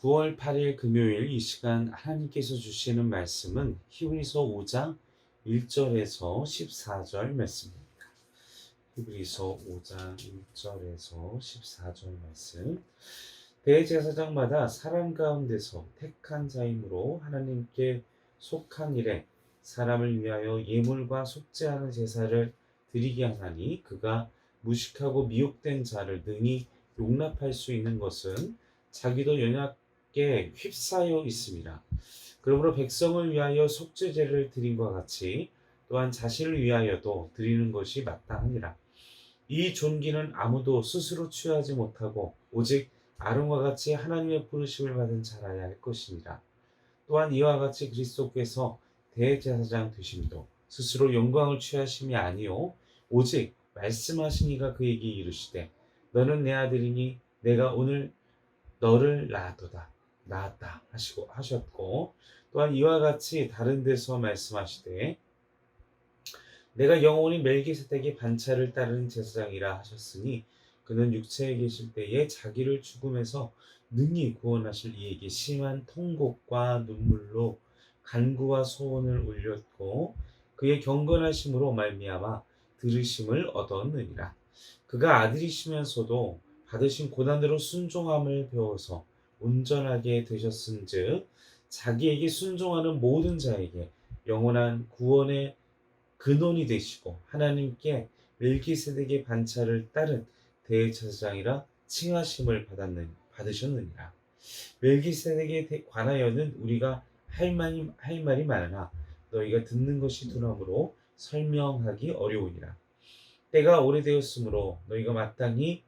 9월 8일 금요일 이 시간 하나님께서 주시는 말씀은 히브리서 5장 1절에서 14절 말씀입니다. 히브리서 5장 1절에서 14절 말씀. 대제사장마다 사람 가운데서 택한 자이므로 하나님께 속한 일에 사람을 위하여 예물과 속죄하는 제사를 드리게 하나니 그가 무식하고 미혹된 자를 능히 용납할 수 있는 것은 자기도 연약게 휩싸여 있습니다. 그러므로 백성을 위하여 속죄제를 드림과 같이 또한 자신을 위하여도 드리는 것이 마땅하니라. 이 존귀는 아무도 스스로 취하지 못하고 오직 아론과 같이 하나님의 부르심을 받은 자라야 할 것이니라. 또한 이와 같이 그리스도께서 대제사장 되심도 스스로 영광을 취하심이 아니요 오직 말씀하신 이가 그에게 이르시되 너는 내 아들이니 내가 오늘 너를 낳았다 하셨고, 또한 이와 같이 다른 데서 말씀하시되 내가 영원히 멜기세덱의 반차를 따르는 제사장이라 하셨으니 그는 육체에 계실 때에 자기를 죽음에서 능히 구원하실 이에게 심한 통곡과 눈물로 간구와 소원을 올렸고 그의 경건하심으로 말미암아 들으심을 얻었느니라. 그가 아들이시면서도 받으신 고난으로 순종함을 배워서 온전하게 되셨은즉 자기에게 순종하는 모든 자에게 영원한 구원의 근원이 되시고 하나님께 멜기세덱의 반차를 따른 대제사장이라 칭하심을 받으셨느니라. 멜기세덱에 관하여는 우리가 할 말이 많으나 너희가 듣는 것이 둔함으로 설명하기 어려우니라. 때가 오래되었으므로 너희가 마땅히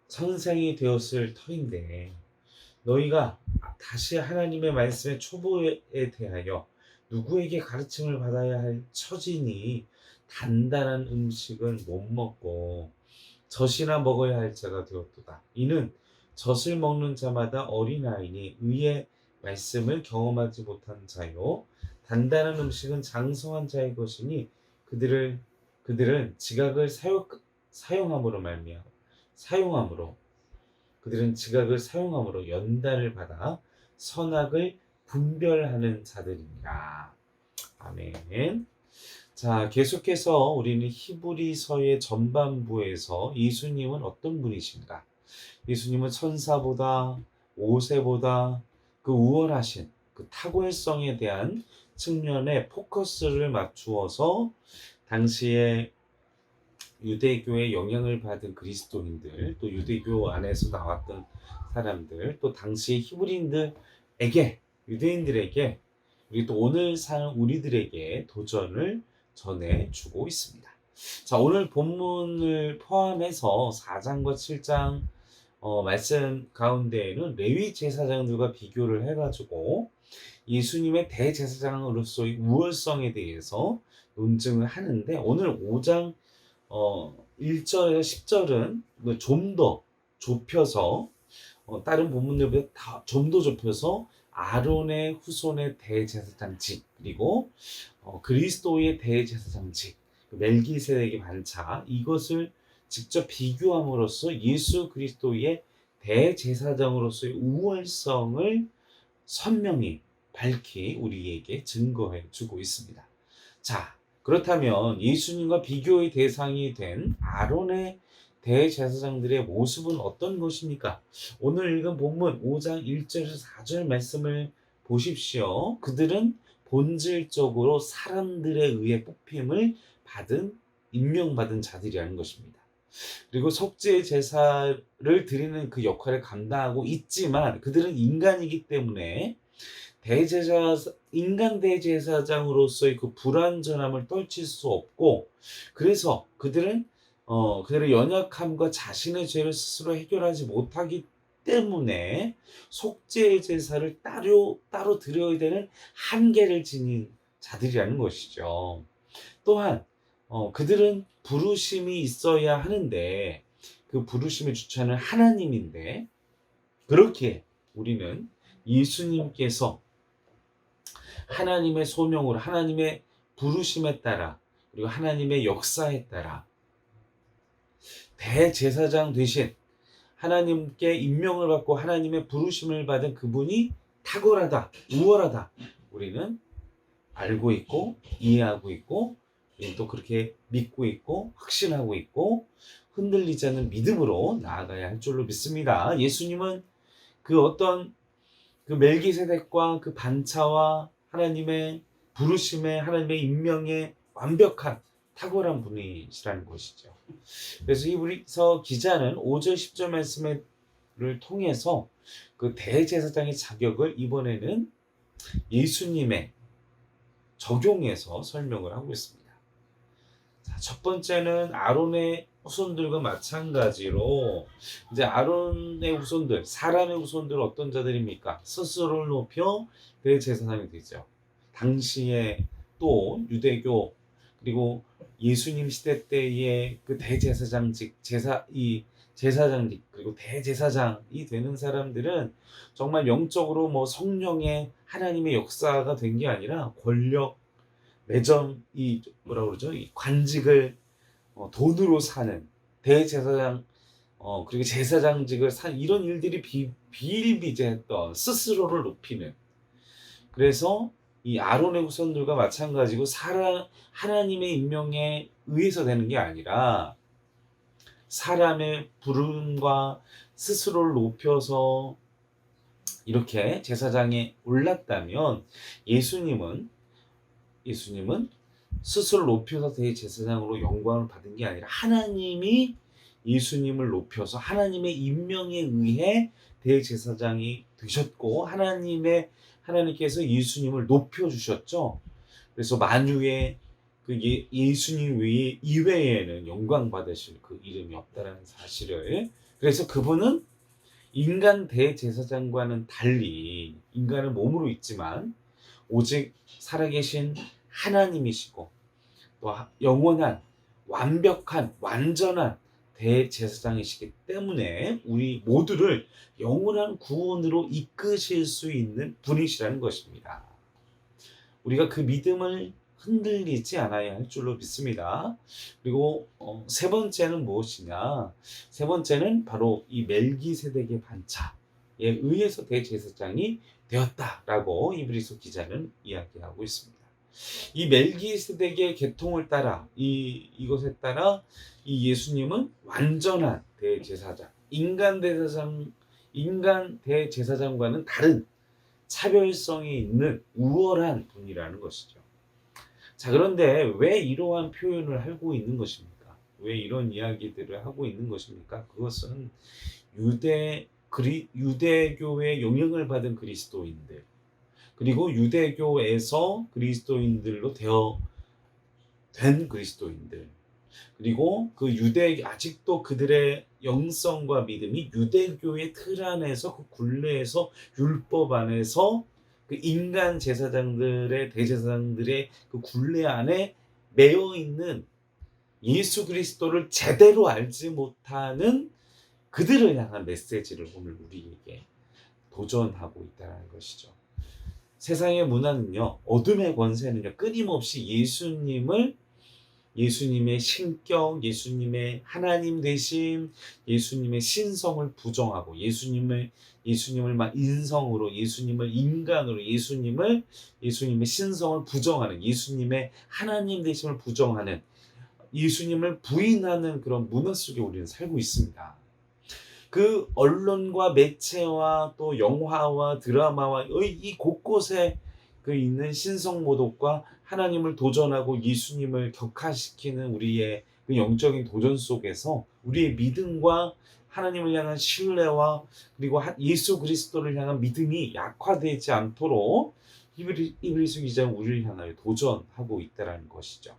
선생이 되었을 터인데 너희가 다시 하나님의 말씀의 초보에 대하여 누구에게 가르침을 받아야 할 처지니 단단한 음식은 못 먹고 젖이나 먹어야 할 자가 되었도다. 이는 젖을 먹는 자마다 어린아이니 의의 말씀을 경험하지 못한 자요 단단한 음식은 장성한 자의 것이니 그들은 지각을 사용함으로 그들은 지각을 사용함으로 연단을 받아 선악을 분별하는 자들이니라. 아멘. 자, 계속해서 우리는 히브리서의 전반부에서 예수님은 어떤 분이신가? 예수님은 천사보다 모세보다 그 우월하신 그 탁월성에 대한 측면에 포커스를 맞추어서 당시에 유대교의 영향을 받은 그리스도인들, 또 유대교 안에서 나왔던 사람들, 또 당시 유대인들에게, 그리고 또 오늘 사는 우리들에게 도전을 전해주고 있습니다. 자, 오늘 본문을 포함해서 4장과 7장 말씀 가운데에는 레위 제사장들과 비교를 해가지고 예수님의 대제사장으로서의 우월성에 대해서 논증을 하는데, 오늘 5장 1절에서 10절은 좀 더 좁혀서 다른 본문들보다 좀 더 좁혀서 아론의 후손의 대제사장직 그리고 그리스도의 대제사장직 멜기세덱의 반차 이것을 직접 비교함으로써 예수 그리스도의 대제사장으로서의 우월성을 선명히 밝히 우리에게 증거해 주고 있습니다. 자, 그렇다면 예수님과 비교의 대상이 된 아론의 대제사장들의 모습은 어떤 것입니까? 오늘 읽은 본문 5장 1절에서 4절 말씀을 보십시오. 그들은 본질적으로 사람들에 의해 뽑힘을 임명받은 자들이라는 것입니다. 그리고 속죄 제사를 드리는 그 역할을 감당하고 있지만 그들은 인간이기 때문에 인간 대제사장으로서의 그 불완전함을 떨칠 수 없고, 그래서 그들의 연약함과 자신의 죄를 스스로 해결하지 못하기 때문에 속죄 제사를 따로 드려야 되는 한계를 지닌 자들이라는 것이죠. 또한 그들은 부르심이 있어야 하는데 그 부르심의 주체는 하나님인데, 그렇게 우리는 예수님께서 하나님의 소명으로 하나님의 부르심에 따라 그리고 하나님의 역사에 따라 대제사장 되신 하나님께 임명을 받고 하나님의 부르심을 받은 그분이 탁월하다, 우월하다. 우리는 알고 있고 이해하고 있고 또 그렇게 믿고 있고 확신하고 있고 흔들리지 않는 믿음으로 나아가야 할 줄로 믿습니다. 예수님은 그 어떤 그 멜기세덱과 그 반차와 하나님의 부르심에 하나님의 임명에 완벽한 탁월한 분이시라는 것이죠. 그래서 히브리서 기자는 5절 10절 말씀을 통해서 그 대제사장의 자격을 이번에는 예수님의 적용해서 설명을 하고 있습니다. 자, 첫 번째는 아론의 후손들과 마찬가지로 이제 아론의 후손들, 사람의 후손들 어떤 자들입니까? 스스로를 높여 대제사장이 되죠. 당시에 또 유대교 그리고 예수님 시대 때의 그 대제사장직, 제사장직 그리고 대제사장이 되는 사람들은 정말 영적으로 뭐 성령의 하나님의 역사가 된 게 아니라 권력, 매점, 이 뭐라 그러죠? 이 관직을 돈으로 사는 대제사장, 그리고 제사장직을 산 이런 일들이 비일비재했던 스스로를 높이는. 그래서 이 아론의 후손들과 마찬가지고 하나님의 임명에 의해서 되는 게 아니라 사람의 부름과 스스로를 높여서 이렇게 제사장에 올랐다면 예수님은 스스로 높여서 대제사장으로 영광을 받은 게 아니라 하나님이 예수님을 높여서 하나님의 임명에 의해 대제사장이 되셨고 하나님께서 예수님을 높여주셨죠. 그래서 만유의 그 예수님 이외에는 영광 받으실 그 이름이 없다라는 사실을, 그래서 그분은 인간 대제사장과는 달리 인간은 몸으로 있지만 오직 살아계신 하나님이시고 또 영원한 완벽한 완전한 대제사장이시기 때문에 우리 모두를 영원한 구원으로 이끄실 수 있는 분이시라는 것입니다. 우리가 그 믿음을 흔들리지 않아야 할 줄로 믿습니다. 그리고 세 번째는 무엇이냐? 세 번째는 바로 이 멜기세덱의 반차에 의해서 대제사장이 되었다라고 히브리서 기자는 이야기하고 있습니다. 이 멜기세덱의 계통을 따라 이것에 따라 이 예수님은 완전한 대제사장, 인간 대제사장과는 다른 차별성이 있는 우월한 분이라는 것이죠. 자, 그런데 왜 이러한 표현을 하고 있는 것입니까? 왜 이런 이야기들을 하고 있는 것입니까? 그것은 유대교의 영향을 받은 그리스도인들, 그리고 유대교에서 그리스도인들로 된 그리스도인들, 그리고 아직도 그들의 영성과 믿음이 유대교의 틀 안에서, 그 굴레에서, 율법 안에서, 그 인간 대제사장들의 그 굴레 안에 매여 있는 예수 그리스도를 제대로 알지 못하는 그들을 향한 메시지를 오늘 우리에게 도전하고 있다는 것이죠. 세상의 문화는요, 어둠의 권세는요, 끊임없이 예수님의 신격, 예수님의 하나님 되심, 예수님의 신성을 부정하고 예수님을 인성으로, 예수님을 인간으로, 예수님의 신성을 부정하는, 예수님의 하나님 되심을 부정하는, 예수님을 부인하는 그런 문화 속에 우리는 살고 있습니다. 그 언론과 매체와 또 영화와 드라마와 이 곳곳에 그 있는 신성모독과 하나님을 도전하고 예수님을 격하시키는 우리의 그 영적인 도전 속에서 우리의 믿음과 하나님을 향한 신뢰와 그리고 예수 그리스도를 향한 믿음이 약화되지 않도록 히브리서 기자는 우리를 향하여 도전하고 있다는 것이죠.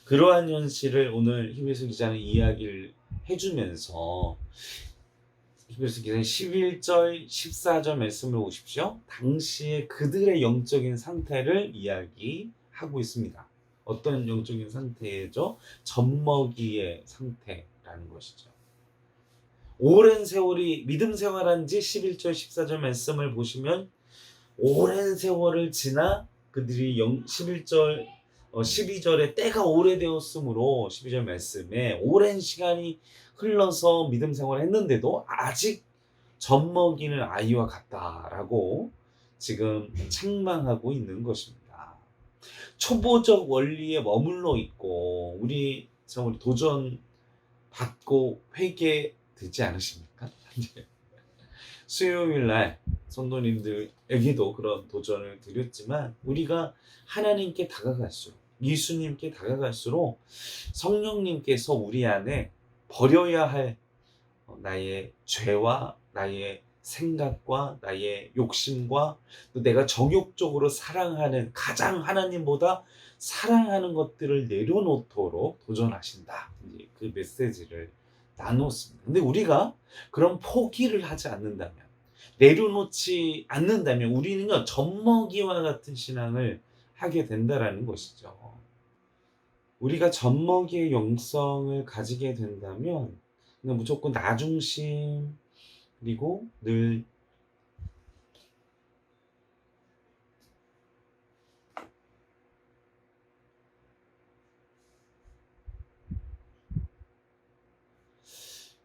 그러한 현실을 오늘 히브리서 기자는 이야기를 해주면서 히브리서 기자는 11절 14절 말씀을 보십시오. 당시에 그들의 영적인 상태를 이야기하고 있습니다. 어떤 영적인 상태죠? 젖먹이의 상태라는 것이죠. 오랜 세월이 믿음 생활한 지 11절 14절 말씀을 보시면 오랜 세월을 지나 그들이 11절 12절에 때가 오래되었으므로 12절 말씀에 오랜 시간이 흘러서 믿음 생활을 했는데도 아직 젖먹이는 아이와 같다라고 지금 책망하고 있는 것입니다. 초보적 원리에 머물러 있고 우리 도전 받고 회개되지 않으십니까? 수요일 날 성도님들에게도 그런 도전을 드렸지만 우리가 하나님께 다가갈수록 예수님께 다가갈수록 성령님께서 우리 안에 버려야 할 나의 죄와 나의 생각과 나의 욕심과 또 내가 정욕적으로 사랑하는 가장 하나님보다 사랑하는 것들을 내려놓도록 도전하신다. 그 메시지를 나눴습니다. 근데 우리가 그런 포기를 하지 않는다면, 내려놓지 않는다면 우리는요 젖먹이와 같은 신앙을 하게 된다라는 것이죠. 우리가 젖먹이의 영성을 가지게 된다면 그냥 무조건 나 중심, 그리고 늘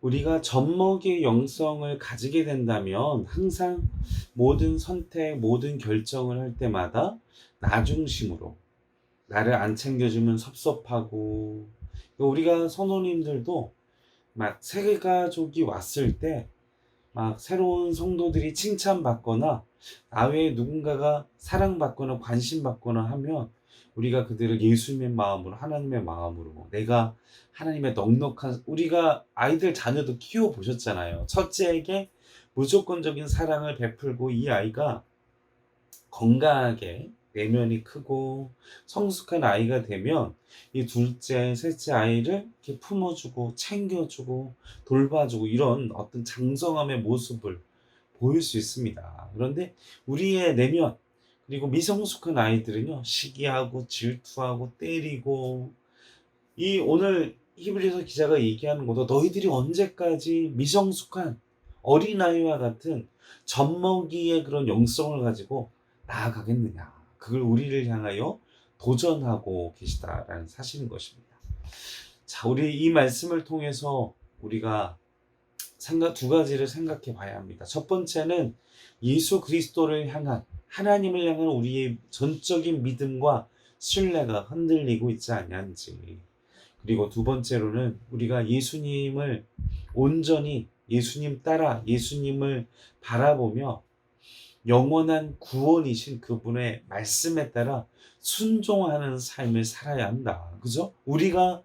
우리가 젖먹이의 영성을 가지게 된다면 항상 모든 선택, 모든 결정을 할 때마다 나 중심으로, 나를 안 챙겨주면 섭섭하고, 우리가 선호님들도 막 세가족이 왔을 때 막 새로운 성도들이 칭찬받거나 나 외에 누군가가 사랑받거나 관심받거나 하면 우리가 그들을 예수님의 마음으로, 하나님의 마음으로, 내가 하나님의 넉넉한, 우리가 아이들 자녀도 키워보셨잖아요. 첫째에게 무조건적인 사랑을 베풀고 이 아이가 건강하게 내면이 크고 성숙한 아이가 되면 이 둘째, 셋째 아이를 이렇게 품어주고 챙겨주고 돌봐주고 이런 어떤 장성함의 모습을 보일 수 있습니다. 그런데 우리의 내면, 그리고 미성숙한 아이들은요 시기하고 질투하고 때리고, 이 오늘 히브리서 기자가 얘기하는 것도 너희들이 언제까지 미성숙한 어린아이와 같은 젖먹이의 그런 영성을 가지고 나아가겠느냐, 그걸 우리를 향하여 도전하고 계시다라는 사실인 것입니다. 자, 우리 이 말씀을 통해서 우리가 두 가지를 생각해 봐야 합니다. 첫 번째는 예수 그리스도를 향한, 하나님을 향한 우리의 전적인 믿음과 신뢰가 흔들리고 있지 않냐는지, 그리고 두 번째로는 우리가 예수님을 온전히, 예수님 따라 예수님을 바라보며 영원한 구원이신 그분의 말씀에 따라 순종하는 삶을 살아야 한다. 그죠? 우리가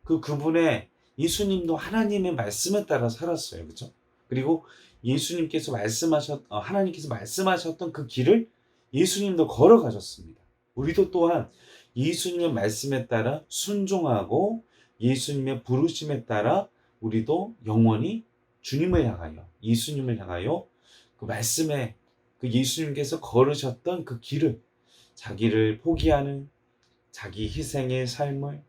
그분의, 예수님도 하나님의 말씀에 따라 살았어요. 그죠? 그리고 예수님께서 하나님께서 말씀하셨던 그 길을 예수님도 걸어가셨습니다. 우리도 또한 예수님의 말씀에 따라 순종하고 예수님의 부르심에 따라 우리도 영원히 주님을 향하여, 예수님을 향하여 그 말씀에, 그 예수님께서 걸으셨던 그 길을, 자기를 포기하는 자기 희생의 삶을,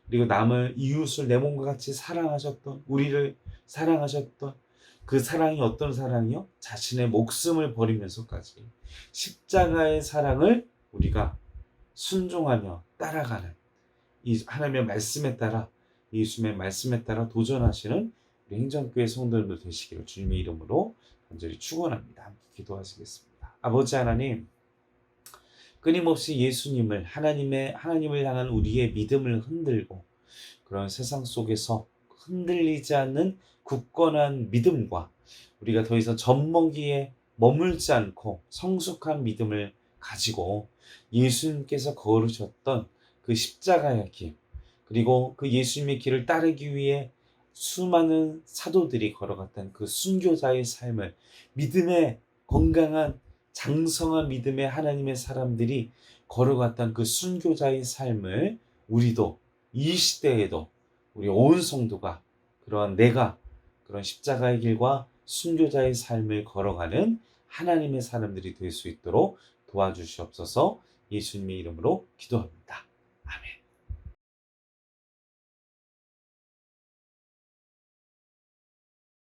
그리고 남을, 이웃을 내 몸과 같이 사랑하셨던, 우리를 사랑하셨던 그 사랑이 어떤 사랑이요? 자신의 목숨을 버리면서까지 십자가의 사랑을 우리가 순종하며 따라가는, 이 하나님의 말씀에 따라, 예수님의 말씀에 따라 도전하시는 우리 행정교회 성도님들 되시기를 주님의 이름으로 간절히 축원합니다. 함께 기도하시겠습니다. 아버지 하나님, 끊임없이 예수님을, 하나님을 향한 우리의 믿음을 흔들고 그런 세상 속에서 흔들리지 않는 굳건한 믿음과 우리가 더 이상 젖먹이에 머물지 않고 성숙한 믿음을 가지고 예수님께서 걸으셨던 그 십자가의 길, 그리고 그 예수님의 길을 따르기 위해 수많은 사도들이 걸어갔던 그 순교자의 삶을, 믿음의 건강한 장성한 믿음의 하나님의 사람들이 걸어갔던 그 순교자의 삶을 우리도 이 시대에도 우리 온 성도가 내가 그런 십자가의 길과 순교자의 삶을 걸어가는 하나님의 사람들이 될 수 있도록 도와주시옵소서. 예수님의 이름으로 기도합니다. 아멘.